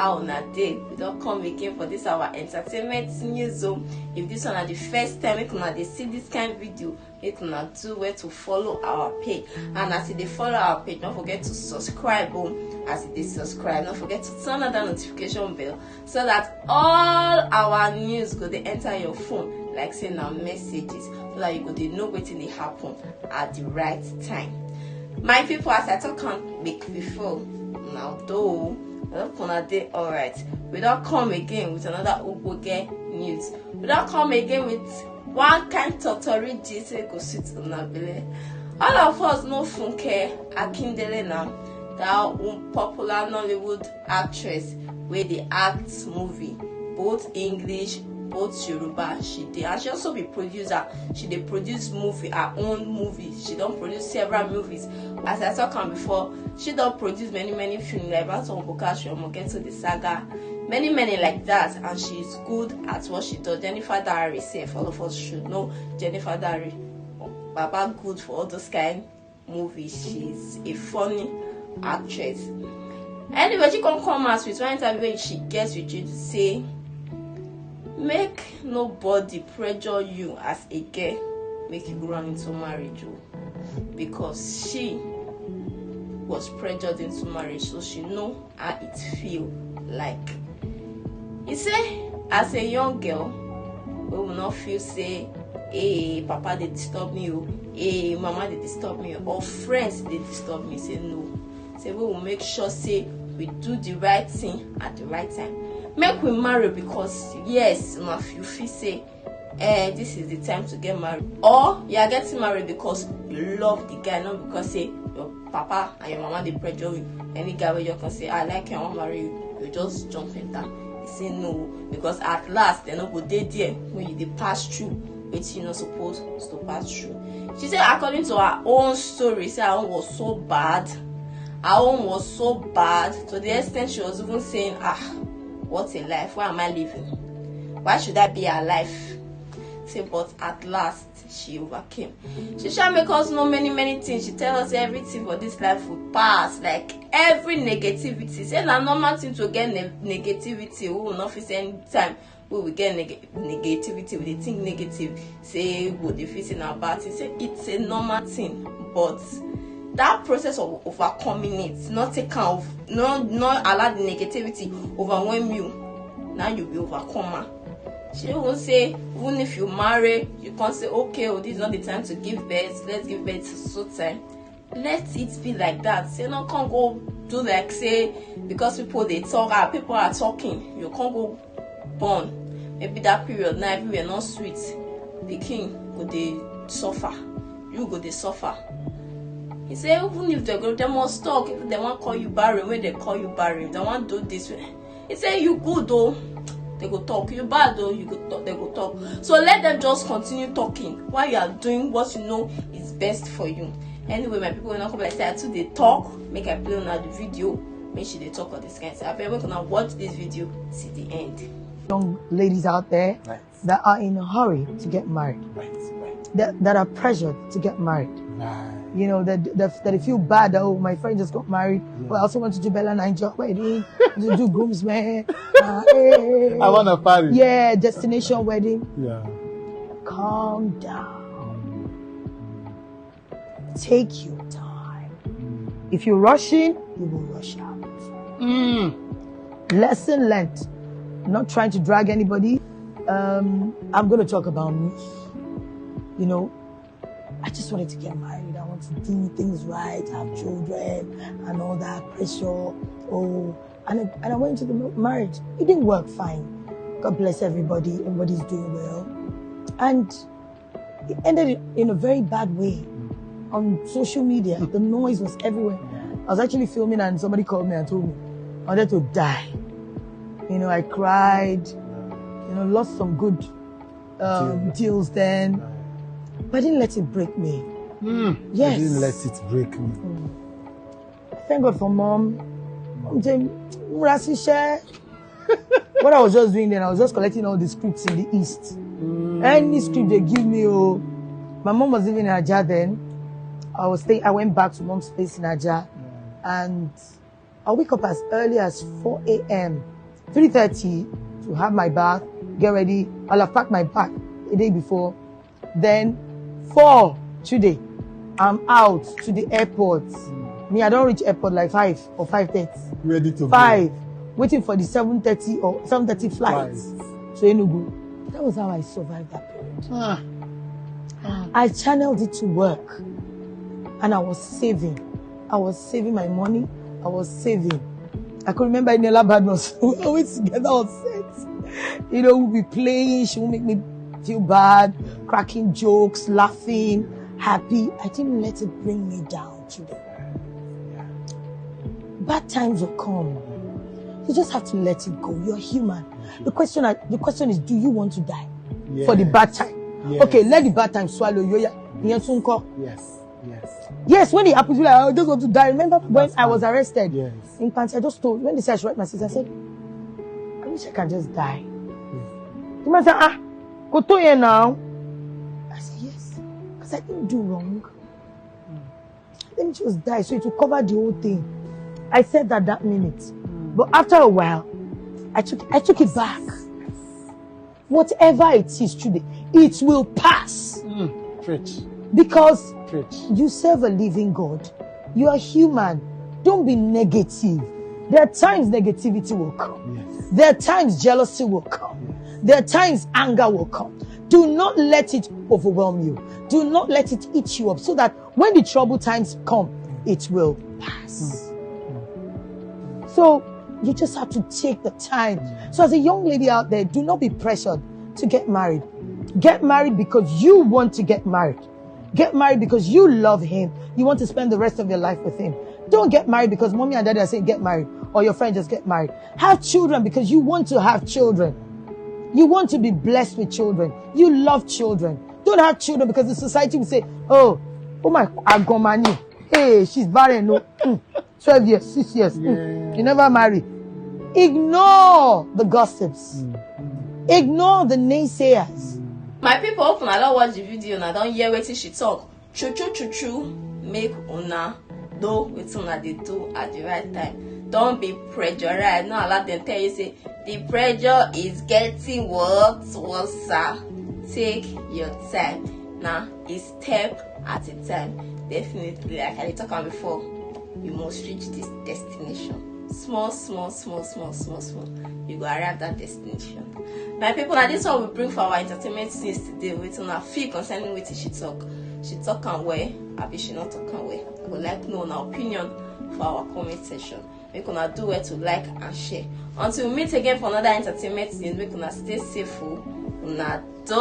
how on a day we don't come again for this our entertainment news zone. If this one are the first time make una dey see this kind of video, make una do where to follow our page, and as they follow our page, don't forget to subscribe. As they subscribe, don't forget to turn on that notification bell so that all our news go they enter your phone, like saying our messages, so that you go they know what they happen at the right time. My people, as I talk on before, now though gonna day alright. We don't come again with another Uboge news. We don't come again with one kind totori gist go sit on our belly. All of us know Funkle Akindele now, that popular Nollywood actress where they act movie, both English, both Yoruba. She did, and she also be producer. She did produce movie, her own movies. She don't produce several movies. As I talked on before, she don't produce many films like Battle of Get to the Saga, many like that, and she is good at what she does. Jennifer Darry, safe, all of us should know Jennifer Darry. Baba good for all those kind movies. She's a funny actress. Anyway, she can come out with one interview when she gets with you to say, make nobody pressure you as a girl, make you run into marriage, because she was pressured into marriage, so she know how it feel like. He say, as a young girl, we will not feel say, hey, papa they disturb me, hey, mama they disturb me, or friends they disturb me. Say no. Say we will make sure say we do the right thing at the right time. Make we marry because yes, if you feel say this is the time to get married, or you are getting married because you love the guy, not because say your papa and your mama they pressure you. Any guy where you can say I like you, I want to marry you, you just jump in that. You say no, because at last they not go there when you dey pass through which you not supposed to pass through. She said according to her own story, say her own was so bad. Her own was so bad to the extent she was even saying, what a life, why am I living? Why should I be alive? Say, but at last she overcame. She shall make us know many things. She tell us everything for this life will pass, like every negativity. Say na normal thing to get negativity. We will not face any time we will get negativity. We think negative. Say we will face in our body. Say it's a normal thing, but that process of overcoming it, not take out, not allow the negativity overwhelm you. Now you be overcomer. She will say, even if you marry, you can't say, okay, this is not the time to give birth. Let's give birth so time. Let it be like that. Say no, can't go do like say because people they talk, people are talking. You can't go born. Maybe that period now everywhere not sweet. The king go they suffer. You go they suffer. He say even if they must talk, if they want call you barren, when they call you barren, they want do this way. He say you good though, they go talk. You bad though, you go talk, they go talk. So let them just continue talking while you are doing what you know is best for you. Anyway, my people will not come like say until they talk, make I play on the video, make sure they talk all this kind of stuff. We're gonna watch this video till the end. Young ladies out there that are in a hurry to get married, that are pressured to get married. You know, that they feel bad that, oh, my friend just got married, but I also want to do Bella Ninja wedding, to do groomsmen. Hey. I want a party. Yeah, destination wedding. Yeah. Calm down. Take your time. If you're rushing, you will rush out. Lesson learned. Not trying to drag anybody. I'm going to talk about me. You know, I just wanted to get married. I want to do things right, have children, and all that pressure. And I went into the marriage. It didn't work fine. God bless everybody. Everybody's doing well. And it ended in a very bad way. On social media, the noise was everywhere. I was actually filming and somebody called me and told me I wanted to die. You know, I cried. You know, lost some good deals then. But I didn't let it break me. Yes. I didn't let it break me. Thank God for mom. What I was just doing then, I was just collecting all the scripts in the East. Any script they give me, my mom was living in Aja then. I went back to mom's place in Aja. And I wake up as early as 4 a.m. 3:30 to have my bath, get ready. I'll have packed my bag a day before. Then 4 today, I'm out to the airport. Me, I don't reach airport like 5 or 5:30. Ready to 5, waiting for the 7:30 or 7:30 flight to Enugu. That was how I survived that period. I channeled it to work, and I was saving. I was saving my money. I was saving. I could remember Inela Badmus. We were always together on set. You know, we'll be playing. She will make me feel bad, cracking jokes, laughing, happy. I didn't let it bring me down today. Bad times will come. You just have to let it go. You're human. The question is, do you want to die for the bad time? Yes. Okay, let the bad time swallow you. Yes. Yes, when it happens, you're like, I just want to die. Remember when I was arrested in Panty, I just told, when they said I should write my sister, I said, I wish I can just die. The man said, go to here now. I said, yes, because I didn't do wrong. Let me just die so it will cover the whole thing. I said that minute. But after a while, I took it back. Whatever it is today, it will pass. Preach. Because Preach. You serve a living God. You are human. Don't be negative. There are times negativity will come. Yes. There are times jealousy will come. Yes. There are times anger will come. Do not let it overwhelm you. Do not let it eat you up, so that when the troubled times come, it will pass. So you just have to take the time. So as a young lady out there, do not be pressured to get married. Get married because you want to get married. Get married because you love him. You want to spend the rest of your life with him. Don't get married because mommy and daddy are saying get married, or your friend just get married. Have children because you want to have children. You want to be blessed with children. You love children. Don't have children because the society will say, oh my, Agomani. Hey, she's barren. No, 12 years, 6 years. You never marry. Ignore the gossips. Ignore the naysayers. My people, hope una don watch the video and don't hear wetin she talk. True, make una do wetin una dey do at the right time. Don't be pressurized. Not allow them tell you say the pressure is getting worse. Take your time. Now, a step at a time. Definitely, like I talked about before, you must reach this destination. Small. You go arrive that destination. My people, now this one we bring for our entertainment scenes today. With on our feel concerning what she talk. She talk and way, I she not talk and way. I would like to know our opinion for our comment section. We gonna do it to like and share. Until we meet again for another entertainment scene, we gonna stay safe. Una do.